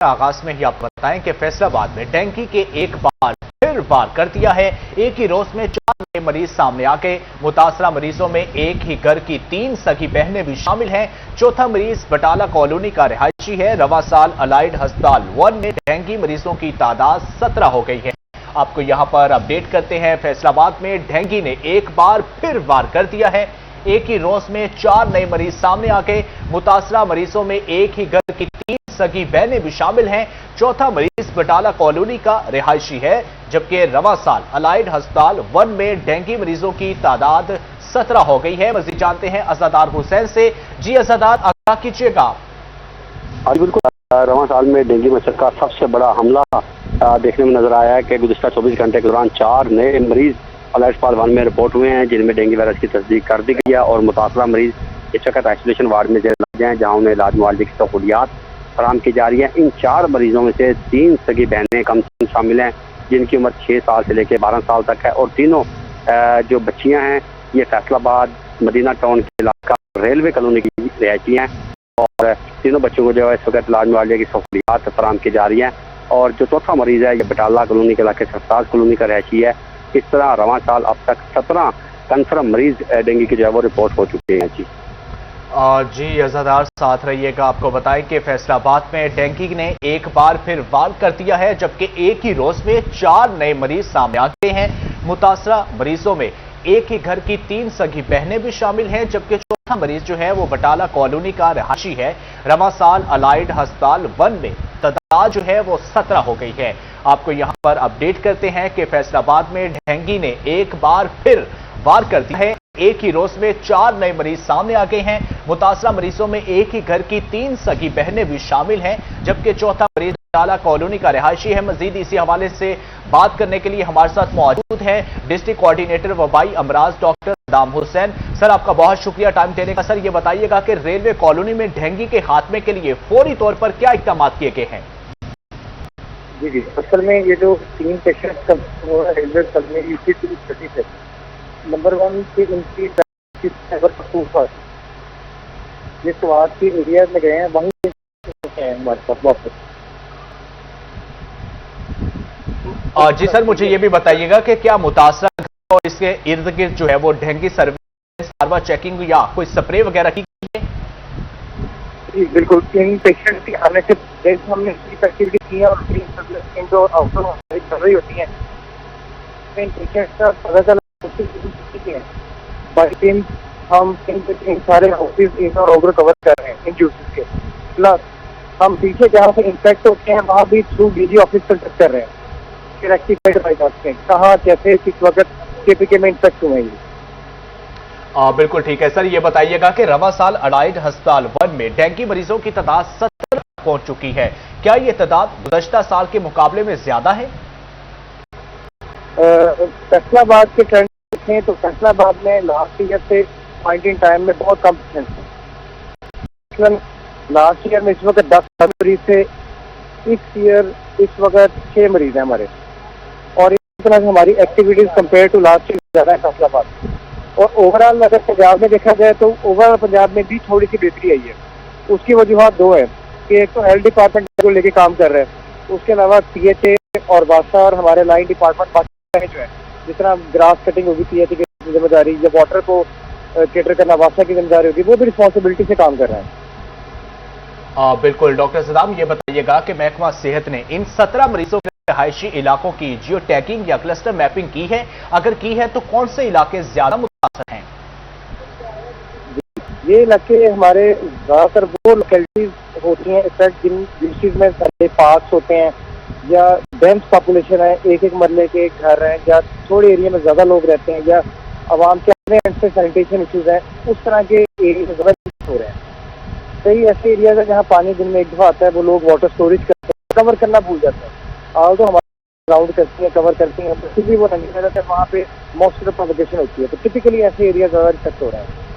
आगाज में ही आप बताएं कि फैसलाबाद में डेंगू के एक बार फिर वार कर दिया है। एक ही रोज में 4 नए मरीज सामने आ गए। मुतासरा मरीजों में एक ही घर की 3 सगी बहनें भी शामिल हैं। चौथा मरीज बटाला कॉलोनी का रिहायशी है। रवा साल अलाइड अस्पताल 1 में डेंगू मरीजों की तादाद 17 हो गई है। आपको यहां पर अपडेट करते हैं। फैसलाबाद में डेंगू ने एक बार फिर वार कर दिया है। एक ही रोज में 4 नए मरीज सामने आ गए। मुतासरा मरीजों में एक ही घर की 3 सगी बहनें भी शामिल हैं। चौथा मरीज बटाला कॉलोनी का रिहायशी है, जबकि रवा साल अलाइड अस्पताल 1 में डेंगू मरीजों की तादाद 17 हो गई है। मजीद जानते हैं अज़ादार हुसैन से। जी अज़ादार, आगाह कीजिएगा। बिल्कुल, रवा साल में डेंगू मच्छर का सबसे बड़ा हमला देखने में नजर आया है कि गुज़िश्ता 24 घंटे के दौरान 4 नए मरीज अलाइड अस्पताल 1 में रिपोर्ट हुए हैं, जिनमें डेंगू वायरस की तस्दीक कर दी गई है। और मुतासरा मरीज इस वक्त आइसोलेशन वार्ड में जेल इलाज हैं, जहां उन्हें इलाज मुआवजे की सहूलियात फराहम की जा रही है। इन 4 मरीजों में से 3 सगी बहनें कम से कम शामिल हैं, जिनकी उम्र 6 साल से लेकर 12 साल तक है। और तीनों जो बच्चियां हैं ये फैसलाबाद मदीना टाउन के इलाका रेलवे कॉलोनी की रिहायशी हैं। और तीनों बच्चों को जो है इस वक्त इलाज मुआवजे की सहूलियात फराहम की जा रही हैं। और जो चौथा मरीज है ये बटाला कॉलोनी के इलाके सरताज कॉलोनी का रिहायशी है। इस तरह रवा साल अब तक 17 कन्फर्म मरीज डेंगू के जो है वो रिपोर्ट हो चुके हैं। जी अज़ादार, साथ रहिएगा। आपको बताएं कि फैसलाबाद में डेंगू ने एक बार फिर वार कर दिया है, जबकि एक ही रोज में 4 नए मरीज सामने आ गए हैं। मुतासरा मरीजों में एक ही घर की 3 सगी बहनें भी शामिल हैं, जबकि चौथा मरीज जो है वो बटाला कॉलोनी का रिहायशी है। रवा साल अलाइड अस्पताल 1 में तादाद जो है वो 17 हो गई है। आपको यहां पर अपडेट करते हैं कि फैसलाबाद में डेंगू ने एक बार फिर वार कर दिया है। एक ही रोज में 4 नए मरीज सामने आ गए हैं। मुतासरा मरीजों में एक ही घर की 3 सगी बहनें भी शामिल हैं, जबकि चौथा मरीज बटाला कॉलोनी का रिहायशी है। मजीद इसी हवाले से बात करने के लिए हमारे साथ मौजूद हैं डिस्ट्रिक्ट कोऑर्डिनेटर वबाई अमराज डॉक्टर सदाम हुसैन। सर, आपका बहुत शुक्रिया टाइम देने का। सर, ये बताइएगा कि रेलवे कॉलोनी में डेंगू के खात्मे के लिए फौरी तौर पर क्या इक़दाम किए गए हैं? जी, असल में ये जो 3 पेशेंट रेलवे कॉलोनी से नंबर 1 की इनकी जिस वार्ड के एरिया में गए हैं वहीं हमारे पास वापस। जी सर, मुझे ये भी बताइएगा कि क्या मुतासरा और इसके इर्द गिर्द जो है वो डेंगू सर्विस बार चेकिंग या कोई स्प्रे वगैरह की गई है? जी बिल्कुल, इन पेशेंट की आने से पहले हमने इसकी एक्टिविटी की है और जो आउटडोर कर रही होती है इन पेशेंट का पता चला बाई टीम हम इन सारे ऑफिस इंडोर आउटडोर कवर कर रहे हैं इन ड्यूटीज के। प्लस हम पीछे जहाँ से इंफेक्ट होते हैं वहाँ भी थ्रू डीजी ऑफिस पर चेक कर रहे हैं फिर रेक्टिफाइड बाई डॉक्टर कहाँ कैसे किस वक्त केपीके में इंफेक्ट हुए हैं। बिल्कुल ठीक है सर। ये बताइएगा कि रवा साल अलाइड अस्पताल 1 में डेंगू मरीजों की तादाद 17 पहुंच चुकी है। क्या ये तादाद गुज़श्ता साल के मुकाबले में ज्यादा है? फैसलाबाद के ट्रेंड देखें तो फैसलाबाद में लास्ट ईयर से पॉइंट इन टाइम में बहुत कम है। लास्ट ईयर में इस वक्त 10 मरीज थे, इस ईयर इस वक्त 6 मरीज हैं हमारे। और इस तरह से हमारी activities compare to last year ज़्यादा है फैसलाबाद। और ओवरऑल अगर पंजाब में देखा जाए तो ओवरऑल पंजाब में भी थोड़ी सी बेहतरी आई है। उसकी वजूहत 2 है कि एक तो हेल्थ डिपार्टमेंट को लेके काम कर रहे हैं, उसके अलावा PHA और वासा और हमारे लाइन डिपार्टमेंट बाकी जो है जितना ग्रास कटिंग होगी PHA की जिम्मेदारी या वाटर को केटर करना वासा की जिम्मेदारी होगी, वो भी रिस्पॉन्सिबिलिटी से काम कर रहा है। बिल्कुल डॉक्टर सदाम, ये बताइएगा कि महकमा सेहत ने इन 17 मरीजों के रिहायशी इलाकों की जियो टैगिंग या क्लस्टर मैपिंग की है? अगर की है तो कौन से इलाके ज्यादा मुतासर हैं? ये इलाके हमारे ज्यादातर वो लोकेलिटीज होती हैं इफेक्ट जिन डिस्ट्रिक्ट में सारे पार्क्स होते हैं या डेंस पॉपुलेशन है, एक मरले के घर हैं या थोड़े एरिया में ज्यादा लोग रहते हैं या आवाम के अपने सैनिटेशन इश्यूज हैं, उस तरह के एरिया में ज्यादा हो रहे हैं। कई ऐसे एरियाज है जहाँ पानी दिन में एक दफा आता है, वो लोग वाटर स्टोरेज करते हैं, कवर करना भूल जाते हैं। और तो हमारे ग्राउंड करती हैं, कवर करती हैं, फिर भी वो नहीं रहता है, वहाँ पे मॉस्किटो प्रोपगेशन होती है। तो टिपिकली ऐसे एरिया ज्यादा इफेक्ट हो रहे हैं।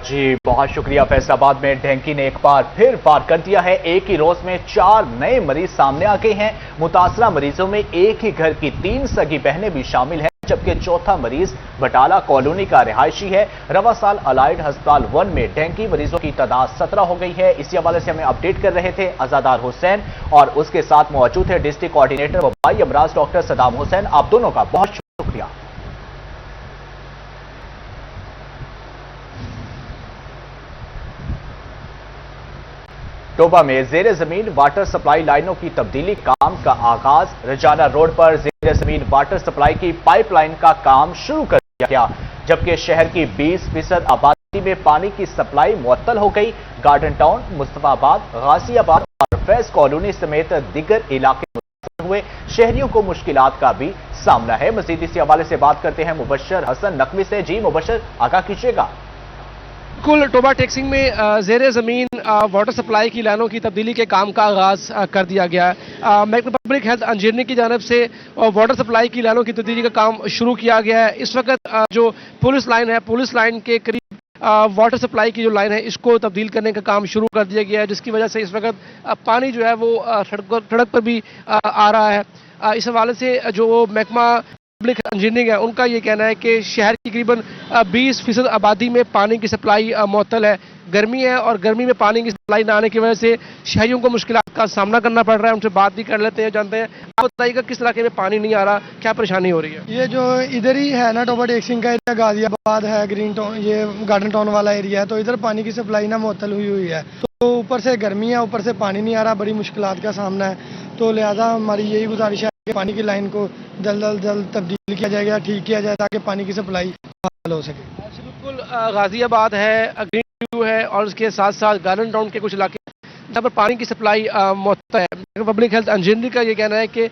जी बहुत शुक्रिया। फैसलाबाद में डेंगू ने एक बार फिर वार कर दिया है। एक ही रोज में 4 नए मरीज सामने आ गए हैं। मुतासरा मरीजों में एक ही घर की 3 सगी बहनें भी शामिल हैं। जबकि चौथा मरीज बटाला कॉलोनी का रिहायशी है। रवा साल अलाइड अस्पताल 1 में डेंगू मरीजों की तादाद 17 हो गई है। इसी हवाले से हमें अपडेट कर रहे थे अजादार हुसैन और उसके साथ मौजूद है डिस्ट्रिक्ट कोऑर्डिनेटर वबाई अमराज डॉक्टर सदाम हुसैन। आप दोनों का बहुत शुक्रिया। टोबा में जेर जमीन वाटर सप्लाई लाइनों की तब्दीली काम का आगाज। रजाना रोड पर जेर जमीन वाटर सप्लाई की पाइपलाइन का काम शुरू कर दिया गया, जबकि शहर की 20% आबादी में पानी की सप्लाई मुअत्तल हो गई। गार्डन टाउन, मुस्तफाबाद, गाजियाबाद और फैज कॉलोनी समेत दिगर इलाके मुतासिर हुए। शहरियों को मुश्किलात का भी सामना है। मजीद इसी हवाले से बात करते हैं मुबशर हसन नकवी से। जी मुबशर, आगाह कीजिएगा। बिल्कुल, टोबा टेक्सिंग में ज़ेरे ज़मीन वाटर सप्लाई की लाइनों की तब्दीली के काम का आगाज़ कर दिया गया है। महकमा पब्लिक हेल्थ इंजीनियरिंग की जानिब से वाटर सप्लाई की लाइनों की तब्दीली का काम शुरू किया गया है। इस वक्त जो पुलिस लाइन है, पुलिस लाइन के करीब वाटर सप्लाई की जो लाइन है इसको तब्दील करने का काम शुरू कर दिया गया है, जिसकी वजह से इस वक्त पानी जो है वो सड़क पर भी आ रहा है। इस हवाले से जो महकमा पब्लिक इंजीनियरिंग है उनका ये कहना है कि शहर की तकरीबन 20% आबादी में पानी की सप्लाई मुअत्तल है। गर्मी है और गर्मी में पानी की सप्लाई न आने की वजह से शहरियों को मुश्किलात का सामना करना पड़ रहा है। उनसे बात भी कर लेते हैं, जानते हैं। आप बताइएगा किस इलाके में पानी नहीं आ रहा, क्या परेशानी हो रही है? ये जो इधर ही है ना, टोबा टेक्सिंग का एरिया, गाजियाबाद है, ग्रीन टाउन, ये गार्डन टाउन वाला एरिया है, तो इधर पानी की सप्लाई ना मुअत्तल हुई है। तो ऊपर से गर्मी है, ऊपर से पानी नहीं आ रहा, बड़ी मुश्किलात का सामना है। तो लिहाजा हमारी यही गुजारिश है कि पानी की लाइन को जल्द तब्दील किया जाएगा, ठीक किया जाए, ताकि पानी की सप्लाई बहाल हो सके। बिल्कुल, गाजियाबाद है, ग्रीन व्यू है और उसके साथ साथ गार्डन टाउन के कुछ इलाके जहाँ पर पानी की सप्लाई मुअत्तल है। पब्लिक हेल्थ इंजीनियरिंग का ये कहना है कि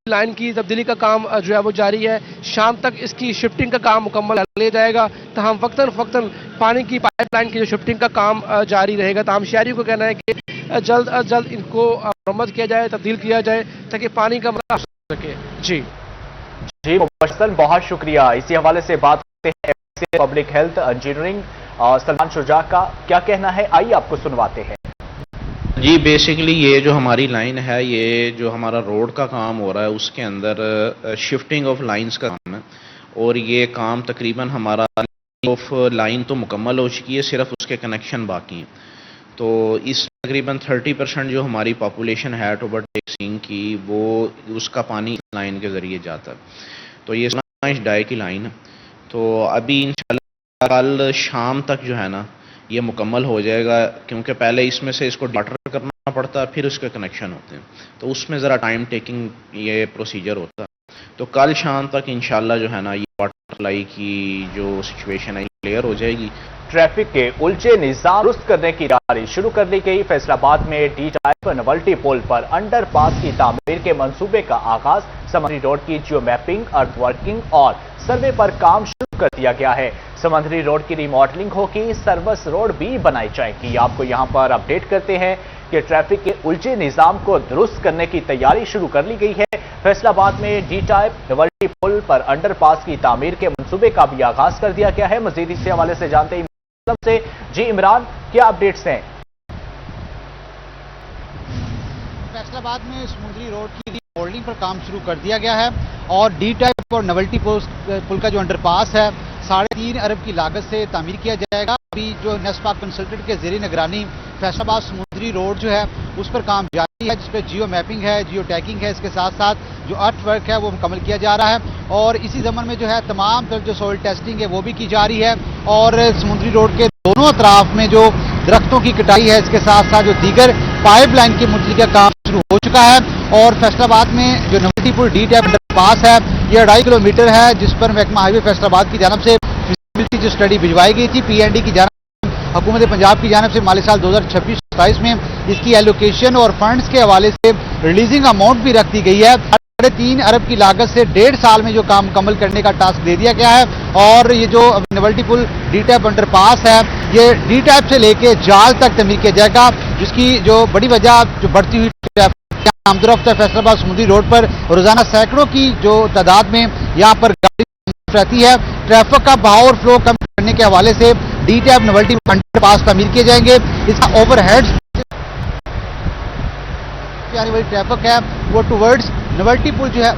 लाइन की तब्दीली का काम जो है वो जारी है। शाम तक इसकी शिफ्टिंग का काम मुकम्मल ले जाएगा। तमाम वक्तन पानी की पाइपलाइन की जो शिफ्टिंग का काम जारी रहेगा। तमाम शहरियों को कहना है कि जल्द अज जल्द इनको मरम्मत किया जाए, तब्दील किया जाए, ताकि पानी का मसला हो सके। जी मुबशर, बहुत शुक्रिया। इसी हवाले से बात करते हैं public health engineering Salman Shuja का क्या कहना है, आइए आपको सुनवाते हैं। जी, बेसिकली ये जो हमारी लाइन है, ये जो हमारा रोड का काम हो रहा है उसके अंदर शिफ्टिंग ऑफ लाइंस का काम है और ये काम तकरीबन हमारा ऑफ लाइन तो मुकम्मल हो चुकी है, सिर्फ उसके कनेक्शन बाकी हैं। तो इस तकरीबन 30% जो हमारी पॉपुलेशन है टोबा टेक्सिंग की, वो उसका पानी लाइन के ज़रिए जाता है। तो ये 16 इंच डाई की लाइन है। तो अभी इंशाल्लाह कल शाम तक जो है ना ये मुकम्मल हो जाएगा, क्योंकि पहले इसमें से इसको वाटर करना पड़ता है, फिर उसके कनेक्शन होते हैं, तो उसमें ज़रा टाइम टेकिंग ये प्रोसीजर होता है। तो कल शाम तक इंशाल्लाह जो है ना ये वाटर सप्लाई की जो सिचुएशन है क्लियर हो जाएगी। ट्रैफिक के उलझे निजाम दुरुस्त करने की तैयारी शुरू कर दी गई। फैसलाबाद में डी टाइप नवल्टी पुल पर अंडरपास की तामीर के मंसूबे का आगाज। समंदरी रोड की जियो मैपिंग, अर्थ वर्किंग और सर्वे पर काम शुरू कर दिया गया है। समंदरी रोड की रिमॉडलिंग होगी, सर्विस रोड भी बनाई जाएगी। आपको यहां पर अपडेट करते हैं कि ट्रैफिक के उलझे निजाम को दुरुस्त करने की तैयारी शुरू कर ली गई है। फैसलाबाद में डी टाइप नवल्टी पुल पर अंडरपास की तामीर के मंसूबे का भी आगाज कर दिया गया है। मजीद इस हवाले से जानते हैं से जी इमरान, क्या अपडेट्स हैं? फैसलाबाद में समुद्री रोड की रीमॉडलिंग पर काम शुरू कर दिया गया है और डी टाइप और नवल्टी पुल का जो अंडरपास है 3.5 अरब की लागत से तामीर किया जाएगा। अभी जो नेस्पा कंसल्टेंट के ज़ेरे निगरानी फैसलाबाद समुद्री रोड जो है उस पर काम जारी है, जिस पर जियो मैपिंग है, जियो टैगिंग है, इसके साथ साथ जो अर्थ वर्क है वो मुकम्मल किया जा रहा है और इसी ज़मन में जो है तमाम तरह जो सॉइल टेस्टिंग है वो भी की जा रही है और समुद्री रोड के दोनों तरफ में जो दरख्तों की कटाई है, इसके साथ साथ जो दीगर पाइपलाइन की मुंतज़िली का काम शुरू हो चुका है। और फैसलाबाद में जो नवल्टी पुल डी टाइप अंडरपास है ये 2.5 किलोमीटर है, जिस पर महकमा हाईवे फैसलाबाद की जानब से फिजिबिलिटी जो स्टडी भिजवाई गई थी पीएनडी की जानब, हुकूमत पंजाब की जानब से माली साल 2026-27 में इसकी एलोकेशन और फंड्स के हवाले से रिलीजिंग अमाउंट भी रख दी गई है। 3.5 अरब की लागत से 1.5 साल में जो काम मुकम्मल करने का टास्क दे दिया गया है और ये जो नवल्टी पुल डी टाइप अंडरपास है ये डी टाइप से लेके जाल तक तमीर किया जाएगा, जिसकी जो बड़ी वजह जो बढ़ती हुई आमदोरफ्त फैसलाबाद समुद्री रोड पर रोजाना सैकड़ों की जो तादाद में यहाँ पर गाड़ी रहती है। ट्रैफिक का बहाव और फ्लो कम करने के हवाले से डी टाइप नवल्टी अंडरपास तामीर किए जाएंगे। इसका ओवरहेड्स आने वाली ट्रैफिक है वो टुवर्ड्स نویلٹی پل جو ہے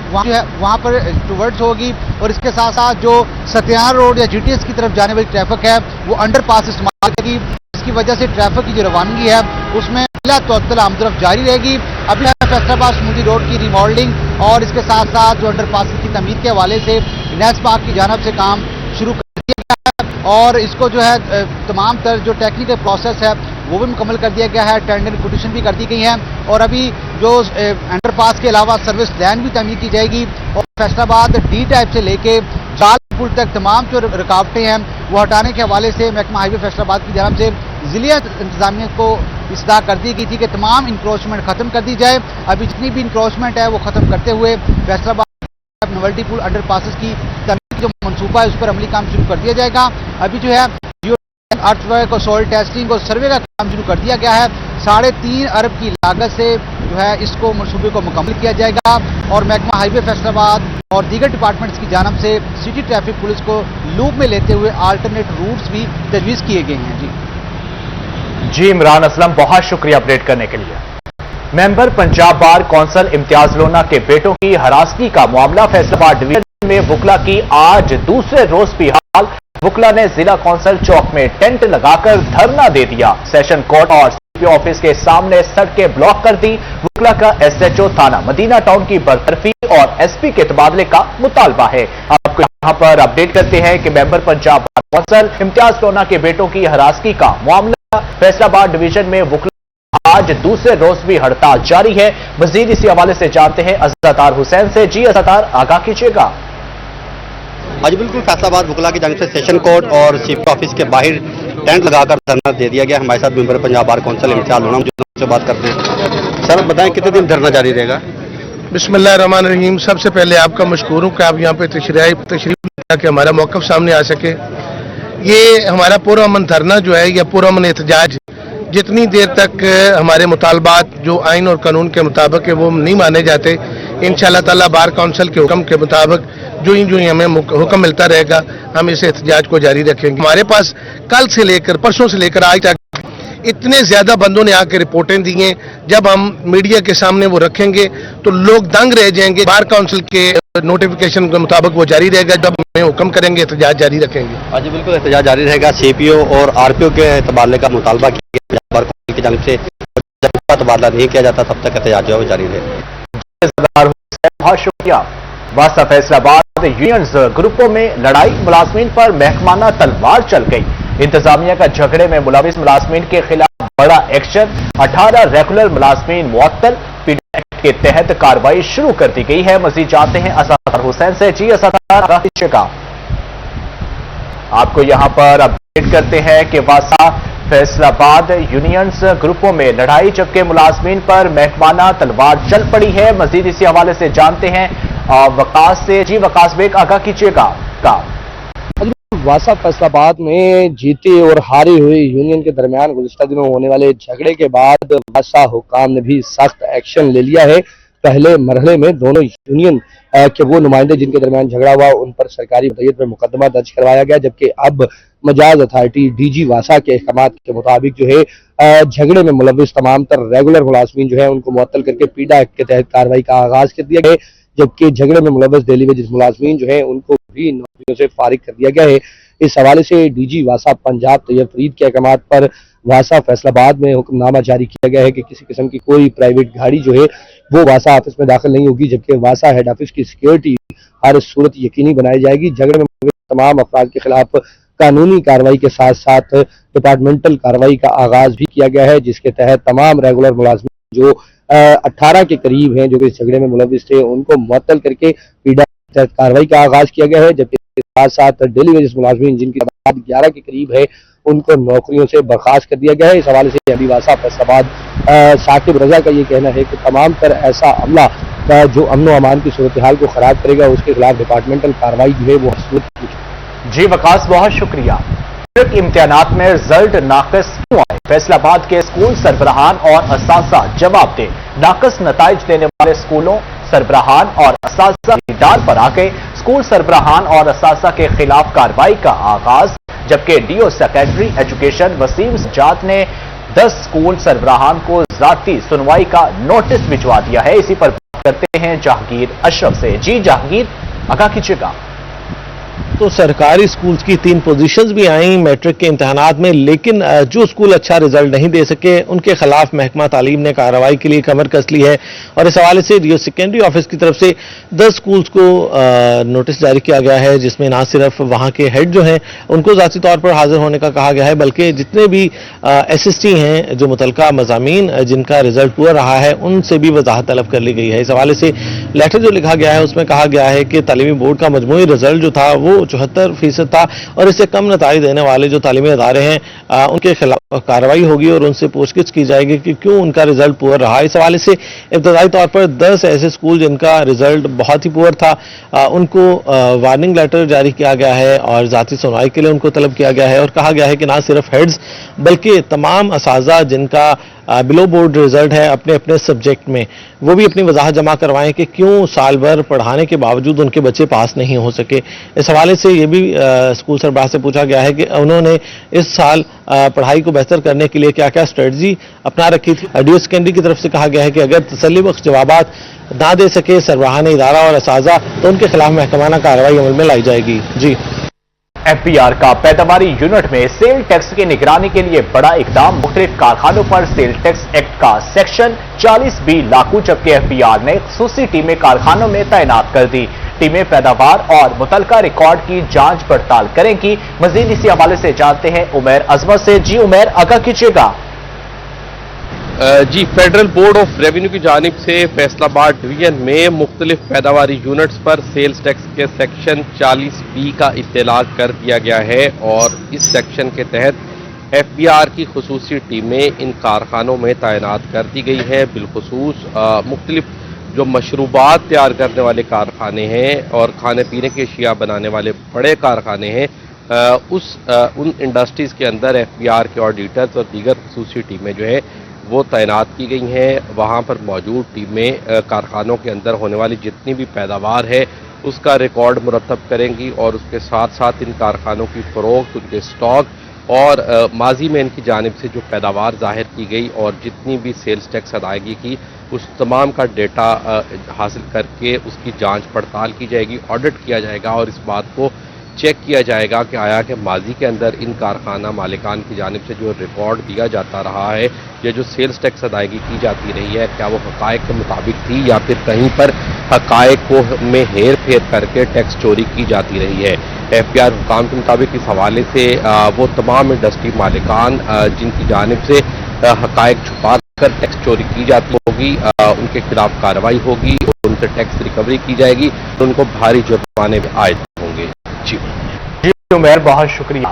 وہاں پر ٹورڈز ہوگی، اور اس کے ساتھ ساتھ جو ستیان روڈ یا جی ٹی ایس کی طرف جانے والی ٹریفک ہے وہ انڈر پاس استعمال کرے گی، جس کی وجہ سے ٹریفک کی جو روانگی ہے اس میں بلا تعطل عام طرف جاری رہے گی۔ ابھی فیصل آباد سمودی روڈ کی ریماڈلنگ اور اس کے ساتھ ساتھ جو انڈر پاس کی تعمیر کے حوالے سے نیس پاک کی جانب سے کام شروع کر دیا گیا ہے، اور اس کو جو ہے تمام تر جو ٹیکنیکل پروسیس ہے وہ بھی مکمل کر دیا گیا ہے، ٹینڈر کوٹیشن بھی کر دی گئی ہیں، اور ابھی جو انڈر پاس کے علاوہ سروس لین بھی تعمیر کی جائے گی، اور فیصل آباد ڈی ٹائپ سے لے کے چال پل تک تمام جو رکاوٹیں ہیں وہ ہٹانے کے حوالے سے محکمہ ہائی وے فیصل آباد کی جانب سے ضلع انتظامیہ کو اصلاح کر دی گئی تھی کہ تمام انکروچمنٹ ختم کر دی جائے۔ ابھی جتنی بھی انکروچمنٹ ہے وہ ختم کرتے ہوئے فیصل آباد نویلٹی پل انڈر پاسز کی تعمیر جو منصوبہ ہے اس پر عملی کام شروع کر دیا جائے گا۔ ابھی جو ہے ارتھ ورک اور سوئل ٹیسٹنگ اور سروے کا کام شروع کر دیا گیا ہے، 3.5 ارب کی لاگت سے جو ہے اس کو منصوبے کو مکمل کیا جائے گا، اور محکمہ ہائی وے فیصل آباد اور دیگر ڈپارٹمنٹس کی جانب سے سٹی ٹریفک پولیس کو لوپ میں لیتے ہوئے آلٹرنیٹ روٹس بھی تجویز کیے گئے ہیں۔ جی عمران اسلم، بہت شکریہ اپڈیٹ کرنے کے لیے۔ ممبر پنجاب بار کونسل امتیاز لونا کے بیٹوں کی ہراسگی کا معاملہ فیصل آباد ڈویژن میں وکلا کی آج دوسرے روز بھی حال، وکلا نے ضلع کونسل چوک میں ٹینٹ لگا کر دھرنا دے دیا، سیشن کورٹ اور سی پی آفس کے سامنے سڑکیں بلاک کر دی، وکلا کا ایس ایچ او تھانہ مدینہ ٹاؤن کی برطرفی اور ایس پی کے تبادلے کا مطالبہ ہے۔ آپ کو یہاں پر اپڈیٹ کرتے ہیں کہ ممبر پنجاب بار کونسل امتیاز لونا کے بیٹوں کی ہراسگی کا معاملہ فیصل آباد ڈویژن میں وکلا آج دوسرے روز بھی ہڑتال جاری ہے۔ مزید اسی حوالے سے جانتے ہیں عزتار حسین سے۔ جی عزتار، آگاہ کیجیے گا۔ آج بالکل فیصل آباد وکلا کی جانب سے سیشن کورٹ اور چیف آفس کے باہر ٹینٹ لگا کر دھرنا دے دیا گیا۔ ہمارے ساتھ ممبر پنجاب بار کونسل امتیاز لونا سے بات کرتے ہیں۔ سر بتائیں کتنے دن دھرنا جاری رہے گا؟ بسم اللہ الرحمن الرحیم۔ سب سے پہلے آپ کا مشکور ہوں کہ آپ یہاں پہ تشریف لیا کہ ہمارا موقف سامنے آ سکے۔ یہ ہمارا پرامن دھرنا جو ہے یا پرامن احتجاج جتنی دیر تک ہمارے مطالبات جو آئین اور قانون کے مطابق ہے وہ نہیں مانے جاتے، انشاءاللہ تعالی بار کونسل کے حکم کے مطابق جو ہی ہمیں حکم ملتا رہے گا ہم اس احتجاج کو جاری رکھیں گے۔ ہمارے پاس کل سے لے کر پرسوں سے لے کر آج تک اتنے زیادہ بندوں نے آ کے رپورٹیں دی ہیں، جب ہم میڈیا کے سامنے وہ رکھیں گے تو لوگ دنگ رہ جائیں گے۔ بار کونسل کے نوٹیفیکیشن کے مطابق وہ جاری رہے گا، جب ہمیں حکم کریں گے احتجاج جاری رکھیں گے۔ آج بالکل احتجاج جاری رہے گا۔ سی پی او اور آر پی او کے تبادلے کا مطالبہ کیا گیا بار کونسل کی جانب سے، جب تک تبادلہ نہیں کیا جاتا تب تک احتجاج جو ہے جاری رہے گا۔ بہت شکریہ۔ واسطہ فیصل آباد یونینز گروپوں میں لڑائی، ملازمین پر محکمانہ تلوار چل گئی، انتظامیہ کا جھگڑے میں ملوث ملازمین کے خلاف بڑا ایکشن، 18 ریگولر ملازمین معطل، پی ڈی ایکٹ کے تحت کارروائی شروع کر دی گئی ہے۔ مزید جانتے ہیں عزتار حسین سے۔ جی عزتار، آگاہ کیجیے گا۔ آپ کو یہاں پر اپڈیٹ کرتے ہیں کہ واسطہ فیصل آباد یونینز گروپوں میں لڑائی جبکہ ملازمین پر محکمانہ تلوار چل پڑی ہے۔ مزید اسی حوالے سے جانتے ہیں وقاص سے۔ جی وقاص بیگ، آگاہ کیجیے گا۔ واسطہ فیصل آباد میں جیتے اور ہاری ہوئی یونین کے درمیان گزشتہ دنوں ہونے والے جھگڑے کے بعد واسطہ حکام نے بھی سخت ایکشن لے لیا ہے۔ پہلے مرحلے میں دونوں یونین کے وہ نمائندے جن کے درمیان جھگڑا ہوا ان پر سرکاری مدعیت پر مقدمہ درج کروایا گیا، جبکہ اب مجاز اتھارٹی ڈی جی واسا کے احکامات کے مطابق جو ہے جھگڑے میں ملوث تمام تر ریگولر ملازمین جو ہے ان کو معطل کر کے پیڈا ایکٹ کے تحت کارروائی کا آغاز کر دیا گیا ہے، جبکہ جھگڑے میں ملوث ڈیلی ویجز ملازمین جو ہیں ان کو بھی نوکریوں سے فارغ کر دیا گیا ہے۔ اس حوالے سے ڈی جی واسا پنجاب طیب فرید کے احکامات پر واسا فیصل آباد میں حکم نامہ جاری کیا گیا ہے کہ کسی قسم کی کوئی پرائیویٹ گاڑی جو ہے وہ واسا آفس میں داخل نہیں ہوگی، جبکہ واسا ہیڈ آفس کی سیکیورٹی ہر صورت یقینی بنائی جائے گی۔ جھگڑے میں تمام افراد کے خلاف قانونی کارروائی کے ساتھ ساتھ ڈپارٹمنٹل کارروائی کا آغاز بھی کیا گیا ہے، جس کے تحت تمام ریگولر ملازمین جو 18 کے قریب ہیں جو کہ اس جھگڑے میں ملوث تھے ان کو معطل کر کے پیڈا کے تحت کارروائی کا آغاز کیا گیا ہے، جبکہ ساتھ ساتھ ڈیلی ویجز ملازمین جن کی تعداد 11 کے قریب ہے ان کو نوکریوں سے برخاست کر دیا گیا ہے۔ اس حوالے سے ابھی واسا فیصل آباد ثاقب رضا کا یہ کہنا ہے کہ تمام تر ایسا عملہ جو امن و امان کی صورتحال کو خراب کرے گا اس کے خلاف ڈپارٹمنٹل کارروائی جو ہے وہ جی وقاص، بہت شکریہ۔ امتحانات میں رزلٹ ناقص کیوں آئے؟ فیصل آباد کے اسکول سربراہان اور اساتذہ جواب دیں۔ ناقص نتائج دینے والے اسکولوں سربراہان اور اساتذہ میدان پر آ گئے۔ اسکول سربراہان اور اساتذہ کے خلاف کارروائی کا آغاز، جبکہ D O secondary education Waseem Sajjad نے 10 اسکول سربراہان کو ذاتی سنوائی کا نوٹس بھجوا دیا ہے۔ اسی پر करते हैं जहांगीर अशरफ से। जी जहांगीर, आगाह कीजिएगा। तो सरकारी स्कूल्स की 3 पोजीशंस भी आई मैट्रिक के इम्तहानात में, लेकिन जो स्कूल अच्छा रिजल्ट नहीं दे सके उनके खिलाफ महकमा तालीम ने कार्रवाई के लिए कमर कस ली है और इस हवाले से रियो सेकेंडरी ऑफिस की तरफ से 10 स्कूल्स को नोटिस जारी किया गया है, जिसमें ना सिर्फ वहां के हेड जो हैं उनको ज़ाती तौर पर हाजिर होने का कहा गया है, बल्कि जितने भी SST हैं जो मुतलका मज़ामीन जिनका रिजल्ट पुअर रहा है उनसे भी वजाहत तलब कर ली गई है। इस हवाले से लेटर जो लिखा गया है उसमें कहा गया है कि तालीमी बोर्ड का मजमूई रिजल्ट जो था वो 74% था और इससे कम नताइज देने वाले जो तालीमी अदारे हैं उनके खिलाफ कार्रवाई होगी और उनसे पूछगिछ की जाएगी कि क्यों उनका रिजल्ट पुअर रहा। इस हवाले से इब्तदाई तौर पर 10 ऐसे स्कूल जिनका रिजल्ट बहुत ही पुअर था उनको वार्निंग लेटर जारी किया गया है और जाती सुनवाई के लिए उनको तलब किया गया है और कहा गया है कि ना सिर्फ हेड्स बल्कि तमाम असाजा जिनका बिलो बोर्ड रिजल्ट है अपने अपने सब्जेक्ट में वो भी अपनी वजाहत जमा करवाएं कि क्यों साल भर पढ़ाने के बावजूद उनके बच्चे पास नहीं हो सके। इस हवाले से ये भी स्कूल सरबराह से पूछा गया है कि उन्होंने इस साल पढ़ाई को बेहतर करने के लिए क्या क्या स्ट्रेटजी अपना रखी थी। रियो सेकेंडरी की तरफ से कहा गया है कि अगर तसल्लीबख्श जवाबात ना दे सके सरबराहान इदारा और असाजा तो उनके खिलाफ महकमाना कार्रवाई अमल में लाई जाएगी। जी FBR का पैदावारी यूनिट में सेल टैक्स की निगरानी के लिए बड़ा इकदाम। मुख्तलिफ कारखानों पर सेल टैक्स एक्ट का सेक्शन 40B लागू, जबकि FBR ने खुसूसी टीमें कारखानों में तैनात कर दी। टीमें पैदावार और मुतलका रिकॉर्ड की जांच पड़ताल करेंगी। मजीद इसी हवाले से जानते हैं उमैर अजमत से। जी उमैर, आगाह कीजिएगा। जी, फेडरल बोर्ड ऑफ रेवेन्यू की जानिब से फैसलाबाद डिवीजन में मुख्तलिफ पैदावारी यूनिट्स पर सेल्स टैक्स के सेक्शन 40B का इत्तलाक कर दिया गया है और इस सेक्शन के तहत FBR की खुसूसी टीमें इन कारखानों में तैनात कर दी गई हैं। बिलखुसूस मुख्तलिफ जो मशरूबात तैयार करने वाले कारखाने हैं और खाने पीने की अशिया बनाने वाले बड़े कारखाने हैं उन इंडस्ट्रीज़ के अंदर FBR के ऑडिटर्स और दीगर खुसूसी टीमें जो है वो तैनात की गई हैं। वहाँ पर मौजूद टीमें कारखानों के अंदर होने वाली जितनी भी पैदावार है उसका रिकॉर्ड मुरतब करेंगी और उसके साथ साथ इन कारखानों की फ़रोख्त, उनके स्टॉक और माजी में इनकी जानिब से जो पैदावार ज़ाहिर की गई और जितनी भी सेल्स टैक्स अदायगी की उस तमाम का डेटा हासिल करके उसकी जांच पड़ताल की जाएगी, ऑडिट किया जाएगा और इस बात को चेक किया जाएगा कि आया कि माजी के अंदर इन कारखाना मालिकान की जानिब से जो रिकॉर्ड दिया जाता रहा है या जो सेल्स टैक्स अदायगी की जाती रही है क्या वो हक़ाइक़ के मुताबिक थी या फिर कहीं पर हक़ाइक़ को में हेर फेर करके टैक्स चोरी की जाती रही है। FBR हुकाम के मुताबिक इस हवाले से वो तमाम इंडस्ट्री मालिकान जिनकी जानिब से हक़ाइक़ छुपा कर टैक्स चोरी की जाती होगी उनके खिलाफ कार्रवाई होगी और उनसे टैक्स रिकवरी की जाएगी तो उनको भारी जुर्माने में आयद होंगे। जी उमैर, बहुत शुक्रिया।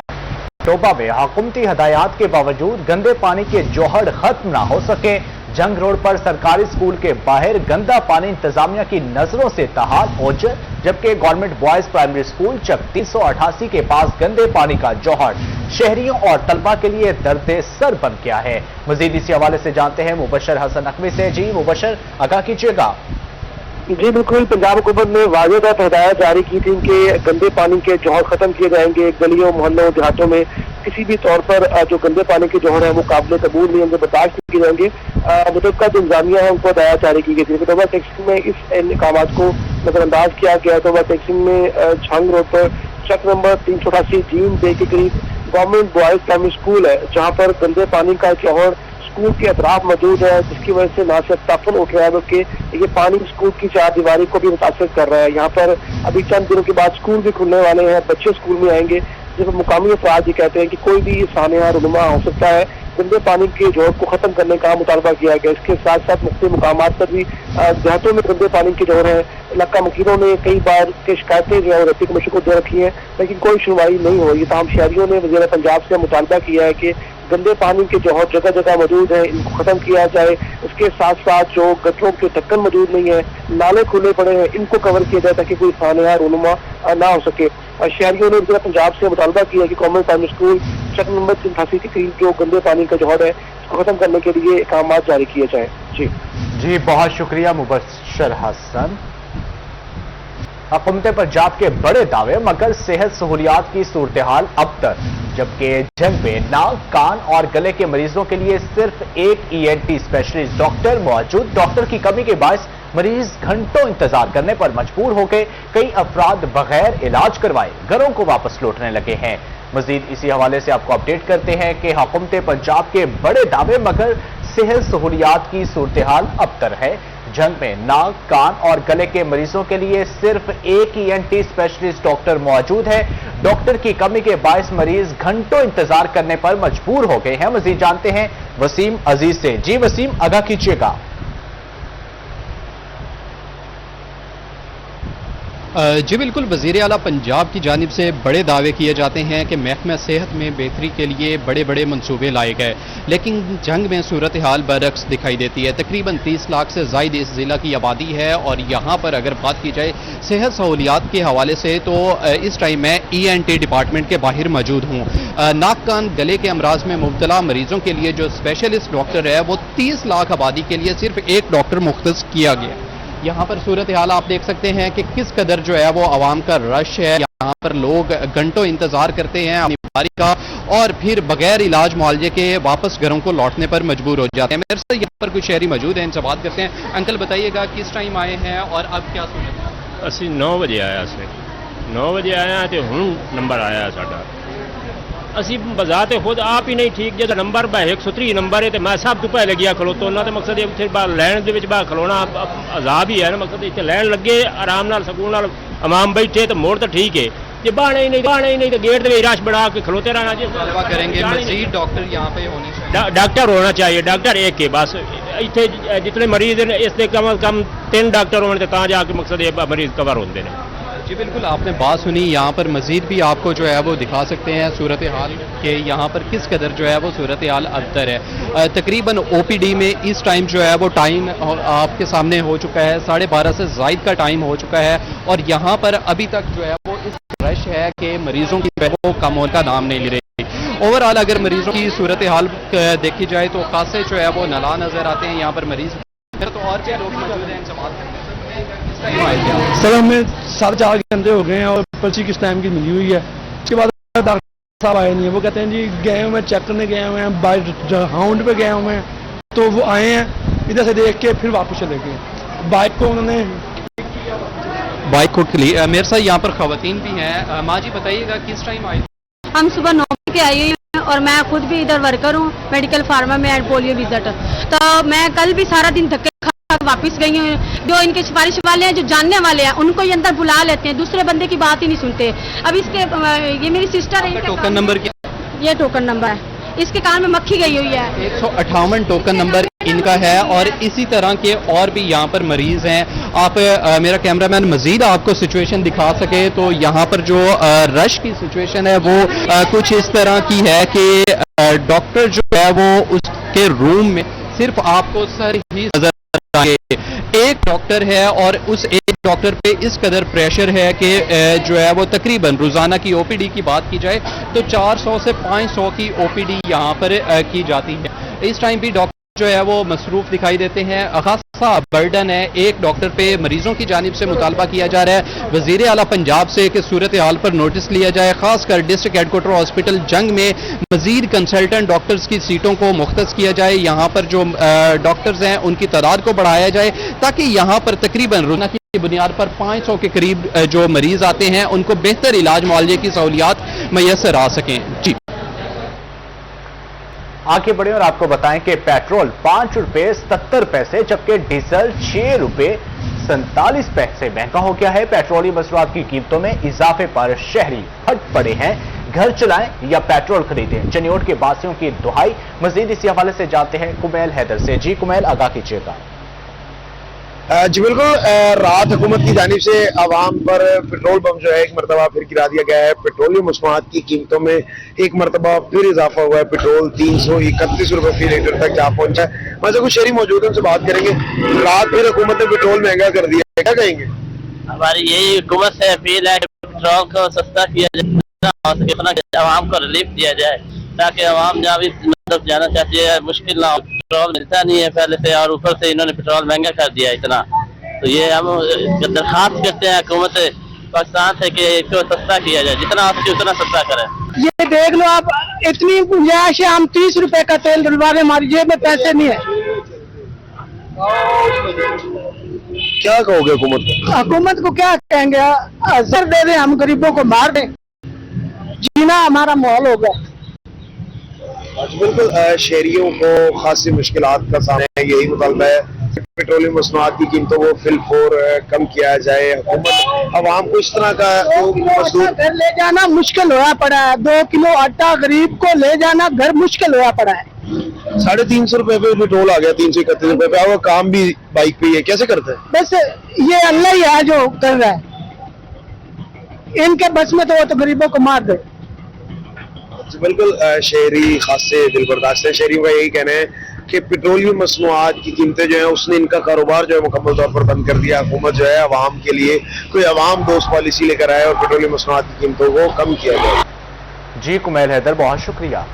टोबा में हुकूमती हदायत के बावजूद गंदे पानी के जोहड़ खत्म ना हो सके। जंग रोड पर सरकारी स्कूल के बाहर गंदा पानी इंतजामिया की नजरों से ताहाल ओझल, जबकि गवर्नमेंट बॉयज प्राइमरी स्कूल चक 388 के पास गंदे पानी का जोहड़ शहरियों और तलबा के लिए दर्द सर बन गया है। मजीद इसी हवाले से जानते हैं मुबशर हसन नकवी से। जी मुबशर, आगाह कीजिएगा। जी बिल्कुल, पंजाब हुकूमत ने वाज़ेह हिदायत जारी की थी कि गंदे पानी के जौहर खत्म किए जाएंगे। गलियों मोहल्लों देहातों में किसी भी तौर पर जो गंदे पानी के जौहर है वो काबिल कबूल नहीं होंगे, बर्दाश्त नहीं किए जाएंगे। मुतलका जो इंतजामिया है उनको हिदायत जारी की गई थी। टोबा टैक्सिंग में इस इकाम को नजरअंदाज किया गया। टोबा टैक्सिंग में झंग रोड पर चक नंबर 388 जीन बे के करीब गवर्नमेंट बॉयज प्राइमरी स्कूल है जहाँ पर गंदे पानी का जौहर स्कूल के अतराफ मौजूद है, जिसकी वजह से न सिर्फ तापन उठ रहा है बल्कि ये पानी स्कूल की चार दीवारी को भी मुतासर कर रहा है। यहाँ पर अभी चंद दिनों के बाद स्कूल भी खुलने वाले हैं, बच्चे स्कूल में आएंगे, जब मुकामी अफराद ये कहते हैं कि कोई भी सानिया रुनुमा हो सकता है। गंदे पानी के जोड़ को खत्म करने का मुतालबा किया गया। इसके साथ साथ मुख्तलिफ मुकामात पर भी देहातों में गंदे पानी के जोड़ है। इलाका मकीनों ने कई बार के शिकायतें जो है डिप्टी कमिश्नर को दे रखी हैं, लेकिन कोई सुनवाई नहीं हो रही। तमाम शहरियों ने वज़ीर पंजाब से मुतालबा किया है कि गंदे पानी के जौहर जगह जगह मौजूद है, इनको खत्म किया जाए। इसके साथ साथ जो गटरों के ढक्कन मौजूद नहीं है, नाले खुले पड़े हैं, इनको कवर किया जाए ताकि कोई सानिया रुनुमा ना हो सके। शहरियों ने वज़ीर पंजाब से मुतालबा किया कि गवर्नमेंट प्राइमरी स्कूल चक नंबर 388 के करीब जो गंदे पानी का जौहर है इसको खत्म करने के लिए इकाम जारी किए जाए। जी बहुत शुक्रिया मुबशर हसन। हुकूमत पंजाब के बड़े दावे मगर सेहत सहूलियात की सूरत हाल अब तक, जबकि जंग में नाक, कान और गले के मरीजों के लिए सिर्फ एक ENT स्पेशलिस्ट डॉक्टर मौजूद। डॉक्टर की कमी के बायस मरीज घंटों इंतजार करने पर मजबूर हो गए। कई अफराद बगैर इलाज करवाए घरों को वापस लौटने लगे हैं। मजीद इसी हवाले से आपको अपडेट करते हैं कि हुकूमत पंजाब के बड़े दावे मगर सेहत सहूलियात की सूरत हाल अबतर है। जंग में नाक, कान और गले के मरीजों के लिए सिर्फ एक ही ENT स्पेशलिस्ट डॉक्टर मौजूद है। डॉक्टर की कमी के बायस मरीज घंटों इंतजार करने पर मजबूर हो गए हैं। मजीद जानते हैं वसीम अजीज से। जी वसीम, आगाह कीजिएगा। जी बिल्कुल, वज़ीर आला पंजाब की जानिब से बड़े दावे किए जाते हैं कि महकमा सेहत में बेहतरी के लिए बड़े बड़े मंसूबे लाए गए, लेकिन जंग में सूरत हाल बरक्स दिखाई देती है। तकरीबन 30 लाख से ज़ायद इस ज़िला की आबादी है और यहाँ पर अगर बात की जाए सेहत सहूलियात के हवाले से तो इस टाइम मैं ENT डिपार्टमेंट के बाहर मौजूद हूँ। नाक, कान, गले के अमराज में मुब्तला मरीजों के लिए जो स्पेशलिस्ट डॉक्टर है वो 30 लाख आबादी के लिए सिर्फ एक डॉक्टर मुख्तस किया गया। यहाँ पर सूरत हाल आप देख सकते हैं कि किस कदर जो है वो आवाम का रश है। यहाँ पर लोग घंटों इंतजार करते हैं अपनी बीमारी का और फिर बगैर इलाज मुआवजे के वापस घरों को लौटने पर मजबूर हो जाते हैं। मेरे साथ यहाँ पर कुछ शहरी मौजूद हैं, इनसे बात करते हैं। अंकल बताइएगा किस टाइम आए हैं और अब क्या सूरत? ਅਸੀਂ 9 ਵਜੇ ਆਇਆ ਸੀ 9 ਵਜੇ ਆਇਆ ਤੇ ਹੁਣ ਨੰਬਰ ਆਇਆ ਸਾਡਾ। ਅਸੀਂ ਬਾਜ਼ਾਰ ਤੇ ਖੁਦ ਆਪ ਹੀ ਨਹੀਂ ਠੀਕ, ਜਦੋਂ ਨੰਬਰ ਬਾ 130 ਨੰਬਰ ਹੈ ਤੇ ਮੈਂ ਸਭ ਤੋਂ ਪਹਿਲੇ ਗਿਆ ਖਲੋਤਾ। ਉਹਨਾਂ ਦਾ ਮਕਸਦ ਇਹ ਉੱਥੇ ਬਾਹਰ ਲੈਣ ਦੇ ਵਿੱਚ ਬਾਹਰ ਖਲੋਣਾ ਅਜ਼ਾਬ ਹੀ ਹੈ ਨਾ। ਮਕਸਦ ਇੱਥੇ ਲੈਣ ਲੱਗੇ ਆਰਾਮ ਨਾਲ ਸਕੂਨ ਨਾਲ ਇਮਾਮ ਬੈਠੇ ਤੇ ਮੋੜ ਤਾਂ ਠੀਕ ਹੈ, ਜੇ ਬਾਹਣੇ ਹੀ ਨਹੀਂ तो गेट ਦੇ ਰਸ਼ ਬਣਾ ਕੇ ਖਲੋਤੇ रहना चाहिए। तलबा करेंगे मजीद डॉक्टर यहाँ पे होने चाहिए, डॉक्टर होना चाहिए, डॉक्टर एक के बस। इतने जितने मरीज हैं इससे कम अज कम 3 डॉक्टर होने तो जाके मकसद ये मरीज कवर होते हैं। जी बिल्कुल, आपने बात सुनी। यहाँ पर मजीद भी आपको जो है वो दिखा सकते हैं सूरत हाल के यहाँ पर किस कदर जो है वो सूरत हाल अबतर है। तकरीबन OPD में इस टाइम जो है वो टाइम आपके सामने हो चुका है, 12:30 से ज़ायद का टाइम हो चुका है और यहाँ पर अभी तक जो है वो इस रश है कि मरीजों की वो कम होने का नाम नहीं ले रही। ओवरऑल अगर मरीजों की सूरत हाल देखी जाए तो खासे जो है वो नला नजर आते हैं यहाँ पर मरीज। फिर तो और भी लोग मौजूद हैं, इनसे बात करते हैं। सर हमें 4:30 घंटे हो गए हैं और पर्ची किस टाइम की मिली हुई है। उसके बाद डॉक्टर साहब आए नहीं है। वो कहते हैं जी गए हुए हैं, चेक करने गए हुए हैं, बाइक हाउंड पे गए हुए हैं, तो वो आए हैं इधर से देख के फिर वापस चले गए। बाइक को उन्होंने बाइक को मेरे साथ यहाँ पर खवातीन भी हैं। माँ जी बताइएगा किस टाइम आए? हम सुबह 9 बजे आई हैं और मैं खुद भी इधर वर्कर हूँ मेडिकल फार्मा में एंड पोलियो विजिट। तो मैं कल भी सारा दिन थके वापस गई हूँ। जो इनके सिफारिश वाले हैं, जो जानने वाले हैं, उनको ये अंदर बुला लेते हैं, दूसरे बंदे की बात ही नहीं सुनते। अब इसके ये मेरी सिस्टर है। टोकन नंबर क्या? ये टोकन नंबर है, इसके कान में मक्खी गई हुई है। 158 टोकन नंबर इनका है और इसी तरह के और भी यहाँ पर मरीज हैं। आप मेरा कैमरामैन मजीद आपको सिचुएशन दिखा सके तो यहाँ पर जो रश की सिचुएशन है वो कुछ इस तरह की है कि डॉक्टर जो है वो उसके रूम में सिर्फ आपको सर ही नजर एक डॉक्टर है और उस एक डॉक्टर पे इस कदर प्रेशर है कि जो है वो तकरीबन रोजाना की OPD की बात की जाए तो 400 से 500 की OPD यहाँ पर की जाती है। इस टाइम भी डॉक्टर जो है वो मसरूफ दिखाई देते हैं। खासा बर्डन है एक डॉक्टर पे। मरीजों की जानिब से मुतालबा किया जा रहा है वज़ीर आला पंजाब से कि सूरत हाल पर नोटिस लिया जाए, खासकर डिस्ट्रिक्ट हेडक्वार्टर हॉस्पिटल जंग में मजीद कंसल्टेंट डॉक्टर्स की सीटों को मुख्तस किया जाए। यहाँ पर जो डॉक्टर्स हैं उनकी तादाद को बढ़ाया जाए ताकि यहाँ पर तकरीबन रोजाना की बुनियाद पर 500 के करीब जो मरीज आते हैं उनको बेहतर इलाज मुआवजे की सहूलियात मैसर आ सकें। जी आगे बढ़े और आपको बताएं कि पेट्रोल 5 रुपए 77 पैसे जबकि डीजल 6 रुपए 47 पैसे महंगा हो गया है। पेट्रोलियम मसरूआत की कीमतों में इजाफे पर शहरी फट पड़े हैं। घर चलाएं या पेट्रोल खरीदें, चनियोट के बासियों की दुहाई। मजीद इसी हवाले से जानते हैं कुमैल हैदर से। जी कुमैल, आगाह कीजिएगा। जी बिल्कुल, रात हुकूमत की जानिब से आवाम पर पेट्रोल पंप जो है एक मरतबा फिर गिरा दिया गया है। पेट्रोलियम मसनूआत की कीमतों में एक मरतबा फिर इजाफा हुआ है। पेट्रोल 331 रुपए फी लीटर तक जा पहुंचा है। वैसे कुछ शहरी मौजूद है, उनसे बात करेंगे। रात फिर हुकूमत ने पेट्रोल महंगा कर दिया है, क्या कहेंगे? हमारी यही हुकूमत से अपील है कि पेट्रोल को सस्ता किया जाए, कितना आवाम को रिलीफ दिया जाए ताकि आवाम जहाँ भी मतलब जाना चाहती है मुश्किल ना हो। पेट्रोल मिलता नहीं है पहले से और ऊपर से इन्होंने पेट्रोल महंगा कर दिया इतना। तो ये हम दरखास्त करते हैं हुकूमत पाकिस्तान से कि इसको सस्ता किया जाए, जितना हो सके उतना सस्ता करें। ये देख लो आप, इतनी गुंजाइश है, हम 30 रुपए का तेल डलवा रहे, हमारी जेब में पैसे नहीं है। क्या कहोगे हुकूमत को? हुकूमत को क्या कहेंगे, असर दे दें, हम गरीबों को मार दें, जीना हमारा माहौल हो गया। बिल्कुल शहरियों को खासी मुश्किलात का सामना है, यही मुतालबा है पेट्रोलियम मसनूआत की कीमतों को फिलफोर कम किया जाए। हुकूमत आवाम को इस तरह का घर ले जाना मुश्किल होया पड़ा है, 2 किलो आटा गरीब को ले जाना घर मुश्किल होया पड़ा है। 350 रुपए पे पेट्रोल आ गया, 331 रुपए पे, और काम भी बाइक पे ही है, कैसे करते हैं? बस ये अल्लाह ही है जो कर रहा है, इनके बस में तो वो तो गरीबों को मार दे। बिल्कुल शहरी खासे दिल बर्दाश्त है। शहरियों का यही कहना है कि पेट्रोलियम मसनूआत की कीमतें जो है उसने इनका कारोबार जो है मुकम्मल तौर पर बंद कर दिया। हुकूमत जो है आवाम के लिए कोई आवाम दोस्त पॉलिसी लेकर आए और पेट्रोलियम मसनूआत की कीमतों को कम किया जाए। जी कुमैल हैदर, बहुत शुक्रिया।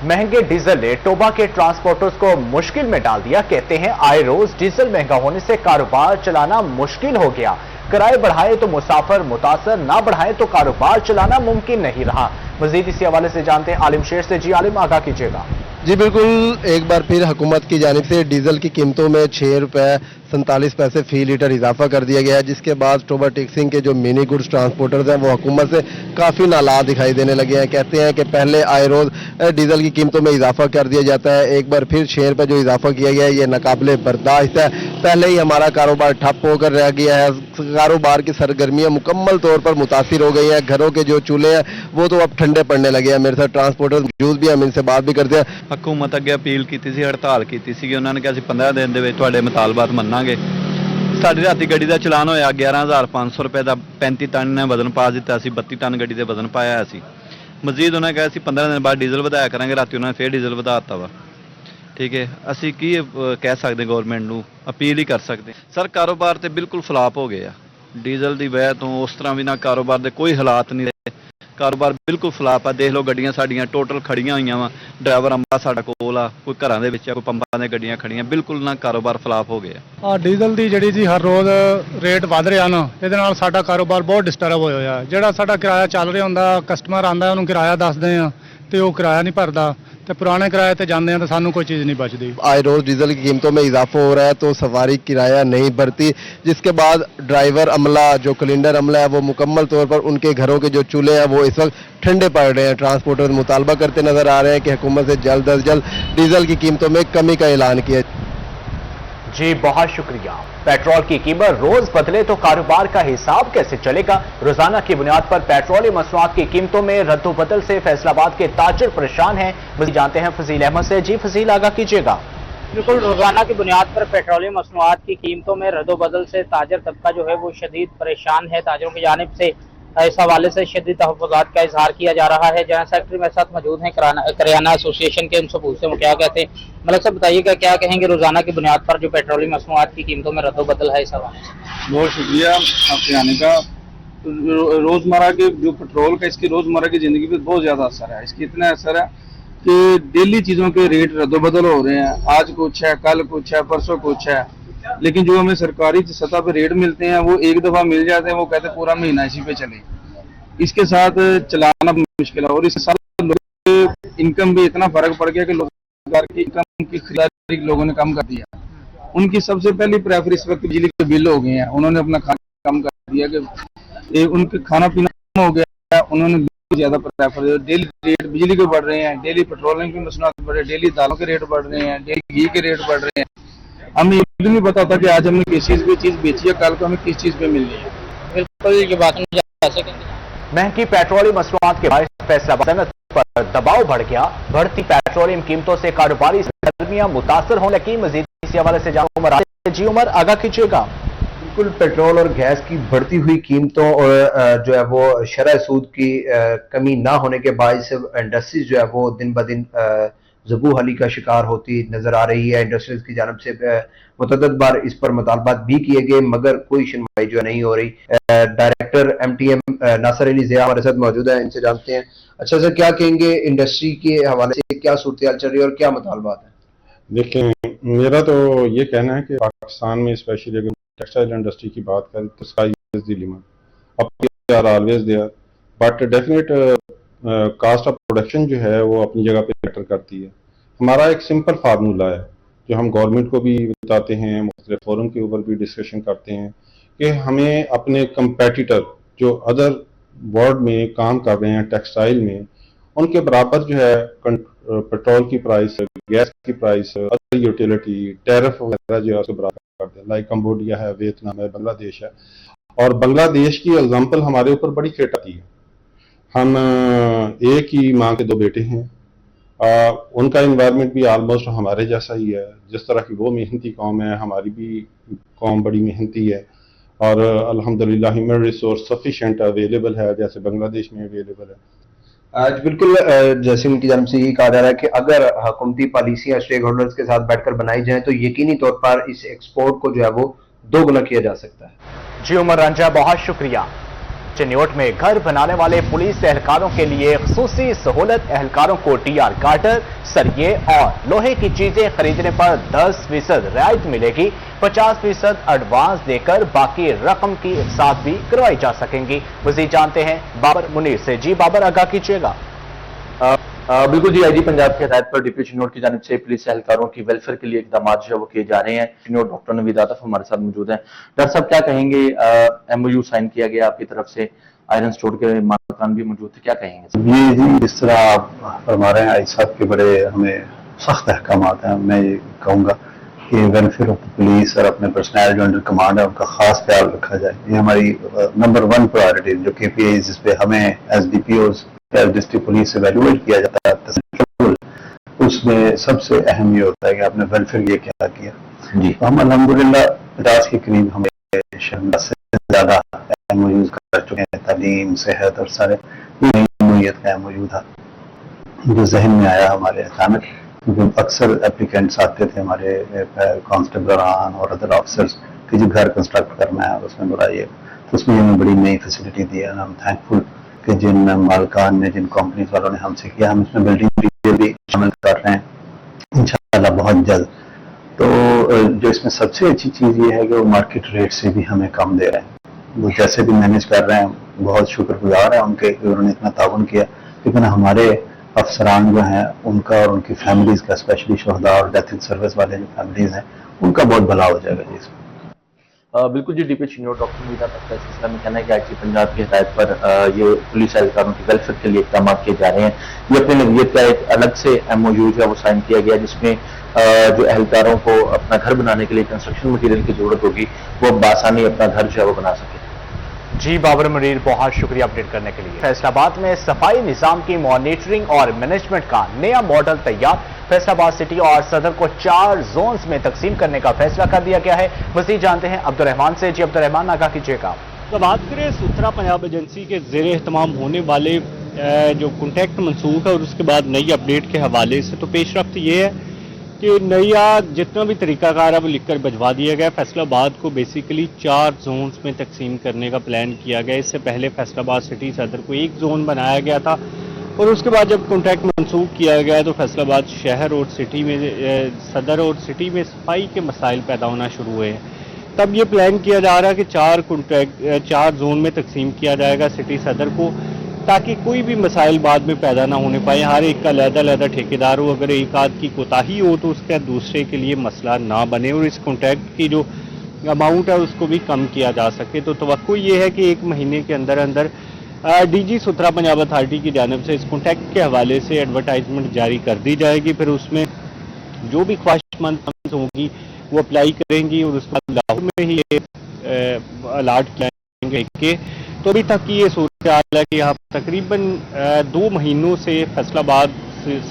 महंगे डीजल ने टोबा के ट्रांसपोर्टर्स को मुश्किल में डाल दिया। कहते हैं आए रोज डीजल महंगा होने से कारोबार चलाना मुश्किल हो गया। किराए बढ़ाए तो मुसाफिर मुतासर, ना बढ़ाए तो कारोबार चलाना मुमकिन नहीं रहा। मजीद इसी हवाले से जानते हैं आलिम शेर से। जी आलिम, आगाह कीजिएगा। जी बिल्कुल, एक बार फिर हुकूमत की जानिब से डीजल की कीमतों में 6 रुपये 47 पैसे फी लीटर इजाफा कर दिया गया है, जिसके बाद टोबा टैक्सिंग के जो मिनी गुड्स ट्रांसपोर्टर्स हैं वो हुकूमत से काफ़ी नाराज दिखाई देने लगे हैं। कहते हैं कि पहले आए रोज़ डीजल की कीमतों में इजाफा कर दिया जाता है, एक बार फिर 6 रुपये जो इजाफा किया गया है ये नाकाबिले बर्दाश्त है। पहले ही हमारा कारोबार ठप होकर रह गया है, कारोबार की सरगर्मियाँ मुकम्मल तौर पर मुतासिर हो गई हैं। घरों के जो चूल्हे हैं वो तो अब ठंडे पड़ने लगे हैं। मेरे साथ ट्रांसपोर्टर्स मौजूद भी, हम इनसे बात भी करते हैं। हुकूमत अगे अपील की सी, हड़ताल की सी, उन्होंने कहा 15 दिन ਦੇ ਵਿੱਚ ਤੁਹਾਡੇ ਮੁਤਾਲਬਾਤ ਮੰਨਾਂਗੇ। ਸਾਡੀ ਰਾਤੀ ਗੱਡੀ ਦਾ ਚਲਾਨ ਹੋਇਆ 11,500 रुपए ਦਾ, 35 ਟਨ ਨੇ ਵਜ਼ਨ ਪਾ ਦਿੱਤਾ ਸੀ, 32 ਟਨ ਗੱਡੀ ਦੇ ਵਜ਼ਨ ਪਾਇਆ ਸੀ। ਮਜ਼ੀਦ ਉਹਨਾਂ ਕਹਾ ਸੀ 15 ਦਿਨ ਬਾਅਦ ਡੀਜ਼ਲ ਵਧਾਇਆ ਕਰਾਂਗੇ, ਰਾਤੀ ਉਹਨਾਂ ਨੇ ਫੇਰ ਡੀਜ਼ਲ ਵਧਾ ਦਿੱਤਾ ਵਾ। ਠੀਕ ਹੈ, ਅਸੀਂ ਕੀ ਕਹਿ ਸਕਦੇ ਗਵਰਨਮੈਂਟ ਨੂੰ, ਅਪੀਲ ਹੀ ਕਰ ਸਕਦੇ ਸਰ। ਕਾਰੋਬਾਰ ਤੇ ਬਿਲਕੁਲ ਫਲਾਪ ਹੋ ਗਏ ਆ ਡੀਜ਼ਲ ਦੀ ਵਜ੍ਹਾ ਤੋਂ। ਉਸ ਤਰ੍ਹਾਂ ਵੀ ਨਾ ਕਾਰੋਬਾਰ ਦੇ ਕੋਈ ਹਾਲਾਤ ਨਹੀਂ ਰਹੇ, ਕਾਰੋਬਾਰ ਬਿਲਕੁਲ ਫਲਾਪ ਆ। ਦੇਖ ਲਓ ਗੱਡੀਆਂ ਸਾਡੀਆਂ ਟੋਟਲ ਖੜੀਆਂ ਹੋਈਆਂ ਵਾ, ਡਰਾਈਵਰ ਅੰਬਾ ਸਾਡਾ ਕੋਲ ਆ, ਕੋਈ ਘਰਾਂ ਦੇ ਵਿੱਚ ਆ, ਕੋਈ ਪੰਪਾਂ ਦੇ ਗੱਡੀਆਂ ਖੜੀਆਂ, ਬਿਲਕੁਲ ਨਾ ਕਾਰੋਬਾਰ ਫਲਾਪ ਹੋ ਗਿਆ। ਡੀਜ਼ਲ ਦੀ ਜਿਹੜੀ ਜੀ ਹਰ ਰੋਜ਼ ਰੇਟ ਵਧ ਰਿਹਾ ਨਾ, ਇਹਦੇ ਨਾਲ ਸਾਡਾ ਕਾਰੋਬਾਰ ਬਹੁਤ ਡਿਸਟਰਬ ਹੋਇਆ ਹੋਇਆ। ਜਿਹੜਾ ਸਾਡਾ ਕਿਰਾਇਆ ਚੱਲ ਰਿਹਾ ਹੁੰਦਾ, ਕਸਟਮਰ ਆਂਦਾ ਉਹਨੂੰ ਕਿਰਾਇਆ ਦੱਸਦੇ ਆ ਤੇ ਉਹ ਕਿਰਾਇਆ ਨਹੀਂ ਭਰਦਾ, ਤੇ पुराने किराए पे जाते हैं तो सानू कोई चीज़ नहीं बचती। आए रोज डीजल की कीमतों में इजाफा हो रहा है तो सवारी किराया नहीं भरती, जिसके बाद ड्राइवर अमला, जो कैलेंडर अमला है वो मुकम्मल तौर पर उनके घरों के जो चूल्हे हैं वो इस वक्त ठंडे पड़ रहे हैं। ट्रांसपोर्टर मुतालबा करते नजर आ रहे हैं कि हुकूमत से जल्द अज जल्द डीजल की कीमतों में कमी का ऐलान किया। जी बहुत शुक्रिया। पेट्रोल की कीमत रोज बदले तो कारोबार का हिसाब कैसे चलेगा? रोजाना की बुनियाद पर पेट्रोलियम मसनूआत की कीमतों में रद्दोबदल से फैसलाबाद के ताजिर परेशान हैं। मज़ीद जानते हैं फजील अहमद से। जी फजील, आगाह कीजिएगा। बिल्कुल, रोजाना की बुनियाद पर पेट्रोलियम मसनूआत की कीमतों में रद्दोबदल से ताजर तबका जो है वो शदीद परेशान है। ताजरों की जानिब से इस हवाले से शदीद तहफ़्फ़ुज़ात का इजहार किया जा रहा है। जनरल सेक्रेटरी मेरे साथ मौजूद हैं करियाना एसोसिएशन के, उनसे पूछते हैं क्या कहते हैं। मलिक साहब बताइएगा, क्या कहेंगे रोजाना की बुनियाद पर जो पेट्रोलियम मसनूआत की कीमतों में रद्दोबदल है इस हवाले से? बहुत शुक्रिया आपके आने का। रोज़मर्रा के जो पेट्रोल का इसकी रोज़मर्रा की ज़िंदगी पे बहुत ज़्यादा असर है। इसकी इतना असर है कि डेली चीज़ों के रेट रद्दोबदल हो रहे हैं। आज कुछ है, कल कुछ है, परसों कुछ है, लेकिन जो हमें सरकारी सतह पे रेट मिलते हैं वो एक दफ़ा मिल जाते हैं, वो कहते हैं पूरा महीना इसी पे चले। इसके साथ चलाना मुश्किल है और इसके साथ लोगों की इनकम भी इतना फ़र्क पड़ गया कि लोगों की इनकम की खरीदारी लोगों ने कम कर दिया। उनकी सबसे पहली प्रेफर इस वक्त बिजली के बिल हो गए हैं, उन्होंने अपना खाना कम कर दिया कि उनके खाना पीना कम हो गया, उन्होंने ज़्यादा प्रेफर दिया। डेली रेट बिजली के बढ़ रहे हैं, डेली पेट्रोलियम की मसनूआत बढ़ रही है, डेली दालों के रेट बढ़ रहे हैं, डेली घी के रेट बढ़ रहे हैं। हमें ये भी नहीं पता था कि आज हमने किस चीज़ पे चीज़ बेची है, कल को हमें किस चीज़ पे मिल रही है। बिल्कुल, ये बात नहीं जा सकेंगे। महंगी पेट्रोलियम मसनूआत के बायस फैसलाबाद सनत पर दबाव बढ़ गया। बढ़ती पेट्रोलियम कीमतों से कारोबारी सरगर्मियां मुतासर होने लगी। मजीद इसी हवाले से उमर जी, उमर आगाह कीजिएगा। बिल्कुल, पेट्रोल और गैस की बढ़ती हुई कीमतों और जो है वो शरह सूद की कमी ना होने के बायस इंडस्ट्रीज जो है वो दिन ब दिन ज़बू हली का शिकार होती नजर आ रही है। इंडस्ट्रीज की जानब से मुतअद्दिद बार इस पर मुतालबात भी किए गए मगर कोई सुनवाई जो है नहीं हो रही। डायरेक्टर MTM नासिर अली ज़िया हमारे साथ मौजूद है, इनसे जानते हैं। अच्छा सर, क्या कहेंगे इंडस्ट्री के हवाले से, क्या सूरत हाल चल रही है और क्या मुतालबात है? देखिए, मेरा तो ये कहना है कि पाकिस्तान में स्पेशली अगर टेक्सटाइल इंडस्ट्री की बात करें तो sky is the limit, up are always there, but definite cost of production जो है वो अपनी जगह पे मैटर करती है। हमारा एक सिंपल फार्मूला है जो हम गवर्नमेंट को भी बताते हैं, मुख्तलिफ फोरम के ऊपर भी डिस्कशन करते हैं कि हमें अपने कंपेटिटर जो अदर वर्ल्ड में काम कर रहे हैं टेक्सटाइल में, उनके बराबर जो है पेट्रोल की प्राइस, गैस की प्राइस, अदर यूटिलिटी, टैरिफ वगैरह जो है उसको बराबर कर दें। लाइक कंबोडिया है, वियतनाम है, बांग्लादेश है। और बांग्लादेश की एग्जाम्पल हमारे ऊपर बड़ी फिट आती है। हम एक ही माँ के दो बेटे हैं, उनका इन्वायरमेंट भी ऑलमोस्ट हमारे जैसा ही है। जिस तरह की वो मेहनती कौम है, हमारी भी कौम बड़ी मेहनती है और अल्हम्दुलिल्लाह ह्यूमन रिसोर्स सफिशिएंट अवेलेबल है, जैसे बांग्लादेश में अवेलेबल है। आज बिल्कुल जैसे उनकी जानब से ये कहा जा रहा है कि अगर हुकूमती पॉलिसियाँ स्टेक होल्डर्स के साथ बैठकर बनाई जाएं तो यकीनी तौर पर इस एक्सपोर्ट को जो है वो दोगुना किया जा सकता है। जी उमर रंजा, बहुत शुक्रिया। चिन्योट में घर बनाने वाले पुलिस एहलकारों के लिए खुसूसी सहूलत, एहलकारों को टीआर कार्टर, सरिये और लोहे की चीजें खरीदने पर 10% रियायत मिलेगी। 50% एडवांस देकर बाकी रकम की साथ भी करवाई जा सकेंगी। मजीद जानते हैं बाबर मुनीर से। जी बाबर, आगाह कीजिएगा। बिल्कुल जी, आईजी पंजाब की हिदायत पर डिप्टी चिन्योट की जानिब से पुलिस एहलकारों की वेलफेयर के लिए इकदाम जो है वो किए जा रहे हैं। चिन्योट डॉक्टर नवीद आतफ हमारे साथ मौजूद हैं। डॉक्टर साहब, क्या कहेंगे? एमओयू साइन किया गया आपकी तरफ से, आयरन स्टोर के मालिकान भी मौजूद थे, क्या कहेंगे? ये जी जिस तरह आप फरमा रहे हैं, आई साहब के बड़े हमें सख्त अहकाम हैं। मैं ये कहूँगा कि वेलफेयर ऑफ पुलिस और अपने पर्सनल जो अंडर कमांड है उनका खास ख्याल रखा जाए। ये हमारी नंबर 1 प्रायोरिटी जो KPI जिस पे हमें एज DPOs डिस्ट्रिक्ट पुलिस से वैल्यूएट किया जाता है, उसमें सबसे अहम ये होता है कि आपने वेलफेयर ये क्या किया जी। तो हम अल्हम्दुलिल्लाह 50 के करीब हमें से ज्यादा MOUs कर चुके हैं। तालीम, सेहत और सारे नौयत का MOU था जो जहन में आया हमारे अचानक, क्योंकि अक्सर एप्लीकेंट्स आते थे हमारे कांस्टेबल और अदर ऑफिसर्स कि जो घर कंस्ट्रक्ट करना है और उसमें बुराई, तो उसमें हमें बड़ी नई फैसिलिटी दी है। हम थैंकफुल कि जिन मालकान ने, जिन कंपनीज वालों ने हमसे किया, हम इसमें बिल्डिंग मटीरियल भी शामिल कर रहे हैं इंशाअल्लाह बहुत जल्द। तो जो इसमें सबसे अच्छी चीज़ ये है कि वो मार्केट रेट से भी हमें कम दे रहे हैं। वो जैसे भी मैनेज कर रहे हैं, बहुत शुक्रगुजार है उनके, उन्होंने इतना ताउन किया। लेकिन हमारे अफसरान जो हैं उनका और उनकी फैमिलीज़ का, स्पेशली शहदा और डेथ इन सर्विस वाले जो फैमिलीज़ हैं, उनका बहुत भला हो जाएगा जी इसमें। बिल्कुल जी, डीपी चिन्योट डॉक्टर नवीद आतफ का इस सिलसिले में कहना है कि आईजी पंजाब की हिदायत पर ये पुलिस एहलकारों की वेलफेयर के लिए इकदाम किए जा रहे हैं। ये अपने नवीयत का एक अलग से MOU जो है वो साइन किया गया, जिसमें जो एहलकारों को अपना घर बनाने के लिए कंस्ट्रक्शन मटीरियल की जरूरत होगी वो बासानी अपना घर जो है वो बना सके। जी बाबर मुनीर, बहुत शुक्रिया अपडेट करने के लिए। फैसलाबाद में सफाई निजाम की मॉनिटरिंग और मैनेजमेंट का नया मॉडल तैयार। फैसलाबाद सिटी और सदर को 4 जोन्स में तकसीम करने का फैसला कर दिया गया है। मजीद जानते हैं अब्दुर्रहमान से। जी अब्दुर्रहमान, आगाह कीजिएगा। तो बात करें सुथरा पंजाब एजेंसी के ज़ेर एहतमाम होने वाले जो कॉन्ट्रैक्ट मंसूख है और उसके बाद नई अपडेट के हवाले से, तो पेशरफ्त ये है कि नया जितना भी तरीकाकार है वो लिख कर भिजवा दिया गया। फैसलाबाद को बेसिकली 4 जोन्स में तकसीम करने का प्लान किया गया। इससे पहले फैसलाबाद सिटी सदर को 1 जोन बनाया गया था और उसके बाद जब कॉन्ट्रैक्ट मंसूख किया गया तो फैसलाबाद शहर और सिटी में, सदर और सिटी में सफाई के मसाइल पैदा होना शुरू हुए हैं। तब ये प्लान किया जा रहा है कि 4 जोन में तकसीम किया जाएगा सिटी सदर को, ताकि कोई भी मसाइल बाद में पैदा ना होने पाए। हर एक का अलग-अलग ठेकेदार हो, अगर एक आध की कोताही हो तो उसका दूसरे के लिए मसला ना बने और इस कॉन्ट्रैक्ट की जो अमाउंट है उसको भी कम किया जा सके। तो तवक्को ये है कि 1 महीने के अंदर अंदर DG सुथरा पंजाब अथॉरिटी की जानिब से इस कॉन्ट्रैक्ट के हवाले से एडवर्टाइजमेंट जारी कर दी जाएगी। फिर उसमें जो भी ख्वाहिशमंद होंगी वो अप्लाई करेंगी और उसके बाद लाहौर में ही ये अलाट किया के। तो अभी तक की ये सूरत हाल है कि यहाँ तकरीबन 2 महीनों से फैसलाबाद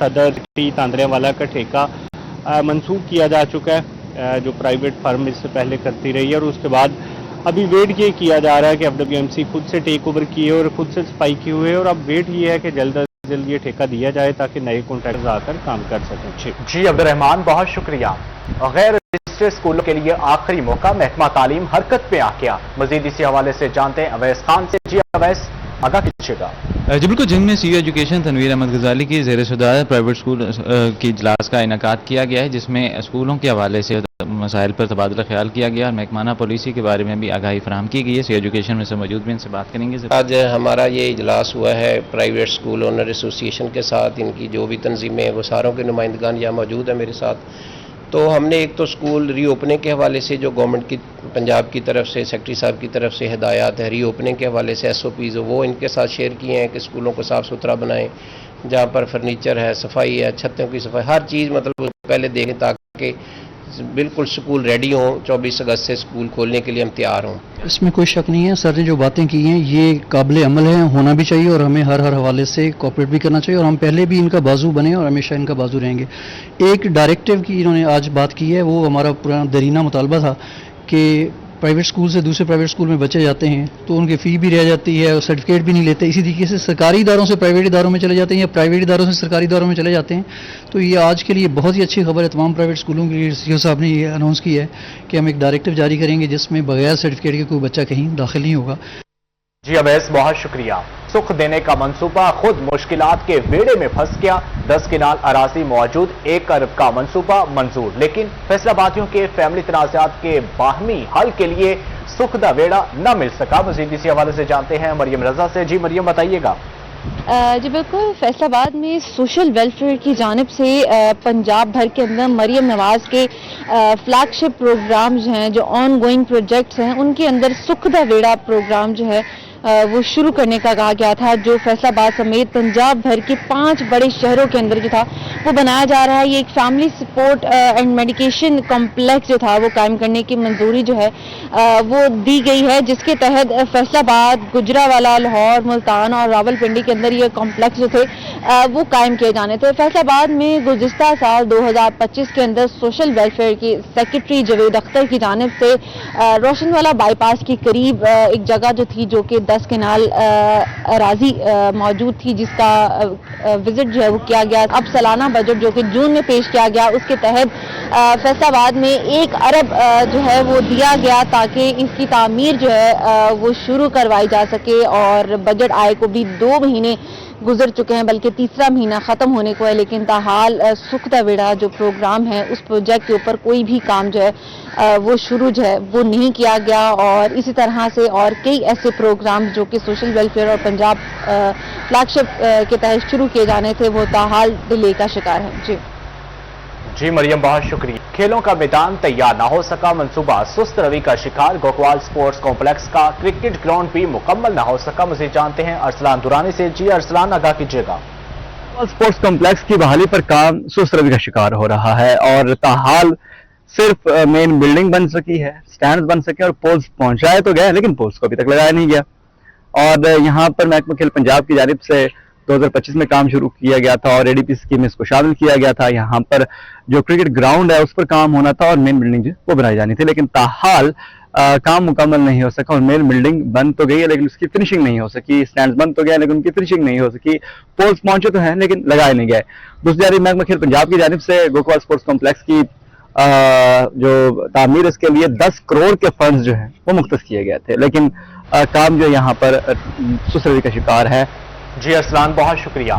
सदर तांदरेवाला का ठेका मंसूख किया जा चुका है, जो प्राइवेट फर्म इससे पहले करती रही है। और उसके बाद अभी वेट ये किया जा रहा है कि FWMC खुद से टेक ओवर किए और खुद से सफाई की हुई है और अब वेट ये है कि जल्द अज जल्द ये ठेका दिया जाए ताकि नए कॉन्ट्रैक्टर्स आकर काम कर सकें। जी अब्दुर्रहमान, बहुत शुक्रिया। गैर रजिस्टर्ड स्कूलों के लिए आखिरी मौका, महकमा तालीम हरकत पे आ गया। मजीद इसी हवाले से जानते हैं अवैस खान से। जी अवैस, आगाह कीजिएगा। जी बिल्कुल, जिन में सी एजुकेशन तनवीर अहमद गजाली की ज़ेर सदारत प्राइवेट स्कूल की इजलास का इनेकाद किया गया है, जिसमें स्कूलों के हवाले से मसाइल पर तबादला ख्याल किया गया और महकमाना पॉलिसी के बारे में भी आगाही फराहम की गई है। सी एजुकेशन में से मौजूद भी इनसे बात करेंगे। आज हमारा ये इजलास हुआ है प्राइवेट स्कूल ओनर एसोसिएशन के साथ। इनकी जो भी तंजीमें हैं वो सारों के नुमाइंदगान यहाँ मौजूद है मेरे साथ। تو ہم نے ایک تو اسکول ری اوپننگ کے حوالے سے جو گورنمنٹ کی پنجاب کی طرف سے سیکرٹری صاحب کی طرف سے ہدایات ہے ری اوپننگ کے حوالے سے SOPs وہ ان کے ساتھ شیئر کیے ہیں کہ اسکولوں کو صاف ستھرا بنائیں، جہاں پر فرنیچر ہے، صفائی ہے، چھتوں کی صفائی، ہر چیز مطلب پہلے دیکھیں تاکہ بالکل اسکول ریڈی ہوں، 24 اگست سے اسکول کھولنے کے لیے ہم تیار ہوں۔ اس میں کوئی شک نہیں ہے، سر نے جو باتیں کی ہیں یہ قابل عمل ہے، ہونا بھی چاہیے اور ہمیں ہر حوالے سے کوآپریٹ بھی کرنا چاہیے، اور ہم پہلے بھی ان کا بازو بنے اور ہمیشہ ان کا بازو رہیں گے۔ ایک ڈائریکٹیو کی انہوں نے آج بات کی ہے، وہ ہمارا پرانا درینہ مطالبہ تھا کہ پرائیویٹ اسکول سے دوسرے پرائیویٹ اسکول میں بچے جاتے ہیں تو ان کی فی بھی رہ جاتی ہے اور سرٹیفکیٹ بھی نہیں لیتے، اسی طریقے سے سرکاری اداروں سے پرائیویٹ اداروں میں چلے جاتے ہیں یا پرائیویٹ اداروں سے سرکاری اداروں میں چلے جاتے ہیں۔ تو یہ آج کے لیے بہت ہی اچھی خبر ہے، تمام پرائیویٹ اسکولوں کے لیے سی او صاحب نے یہ اناؤنس کی ہے کہ ہم ایک ڈائریکٹیو جاری کریں گے جس میں بغیر سرٹیفکیٹ کے کوئی بچہ کہیں داخل نہیں ہوگا۔ جی اویس، بہت شکریہ۔ سکھ دینے کا منصوبہ خود مشکلات کے بیڑے میں پھنس گیا، 10 کنال اراضی موجود 1 ارب کا منصوبہ منظور، لیکن فیصلہ بادیوں کے فیملی تنازعات کے باہمی حل کے لیے سکھ دا بیڑا نہ مل سکا۔ مزید اسی حوالے سے جانتے ہیں مریم رضا سے۔ جی مریم، بتائیے گا۔ جی بالکل، فیصل آباد میں سوشل ویلفیئر کی جانب سے پنجاب بھر کے اندر مریم نواز کے فلیگ شپ پروگرامز ہیں، جو آن گوئنگ پروجیکٹس ہیں، ان کے اندر سکھ دا بیڑا پروگرام جو ہے وہ شروع کرنے کا کہا گیا تھا، جو فیصل آباد سمیت پنجاب بھر کے 5 بڑے شہروں کے اندر جو تھا وہ بنایا جا رہا ہے۔ یہ ایک family support and medication complex جو تھا وہ قائم کرنے کی منظوری جو ہے وہ دی گئی ہے، جس کے تحت فیصل آباد، گجراوالا، لاہور، ملتان اور راول پنڈی کے اندر یہ کمپلیکس جو تھے وہ قائم کیے جانے تھے۔ فیصل آباد میں گزشتہ سال 2025 کے اندر سوشل ویلفیئر کی سیکرٹری جاوید اختر کی جانب سے روشن والا بائی پاس کے قریب ایک جگہ جو تھی جو کہ 10 کنال اراضی موجود تھی، جس کا وزٹ جو ہے وہ کیا گیا۔ اب سالانہ بجٹ جو کہ جون میں پیش کیا گیا، اس کے تحت فیصل آباد میں 1 ارب جو ہے وہ دیا گیا تاکہ اس کی تعمیر جو ہے وہ شروع کروائی جا سکے، اور بجٹ آئے کو بھی 2 مہینے گزر چکے ہیں، بلکہ تیسرا مہینہ ختم ہونے کو ہے، لیکن تاحال سکھ دا بیڑا جو پروگرام ہے اس پروجیکٹ کے اوپر کوئی بھی کام جو ہے وہ شروع جو ہے وہ نہیں کیا گیا، اور اسی طرح سے اور کئی ایسے پروگرام جو کہ سوشل ویلفیئر اور پنجاب فلیگ شپ کے تحت شروع کیے جانے تھے وہ تاحال ڈیلے کا شکار ہیں۔ جی مریم، بہت شکریہ۔ کھیلوں کا میدان تیار نہ ہو سکا، منصوبہ سست روی کا شکار، گوکوال سپورٹس کمپلیکس کا کرکٹ گراؤنڈ بھی مکمل نہ ہو سکا۔ مزید جانتے ہیں ارسلان دورانی سے۔ جی ارسلان، آگاہ کیجیے گا۔ سپورٹس کمپلیکس کی بحالی پر کام سست روی کا شکار ہو رہا ہے، اور تاحال صرف مین بلڈنگ بن سکی ہے، سٹینڈ بن سکے اور پولز پہنچائے تو گئے، لیکن پولز کو ابھی تک لگایا نہیں گیا۔ اور یہاں پر محکمہ کھیل پنجاب کی جانب سے 2025 میں کام شروع کیا گیا تھا اور ADP اسکیم میں اس کو شامل کیا گیا تھا۔ یہاں پر جو کرکٹ گراؤنڈ ہے اس پر کام ہونا تھا اور مین بلڈنگ جو وہ بنائی جانی تھی، لیکن تاحال کام مکمل نہیں ہو سکا، اور مین بلڈنگ بن تو گئی ہے لیکن اس کی فنشنگ نہیں ہو سکی، سٹینڈز بن تو گئے لیکن ان کی فنشنگ نہیں ہو سکی، پولز پہنچے تو ہیں لیکن لگائے نہیں گئے۔ دوسری جانب محکمہ کھیل پنجاب کی جانب سے گوکوال سپورٹس کمپلیکس کی جو تعمیر اس کے لیے 10 کروڑ کے فنڈز جو ہیں وہ مختص کیے گئے تھے، لیکن کام جو یہاں پر سست روی کا شکار ہے۔ جی ارسلان، بہت شکریہ۔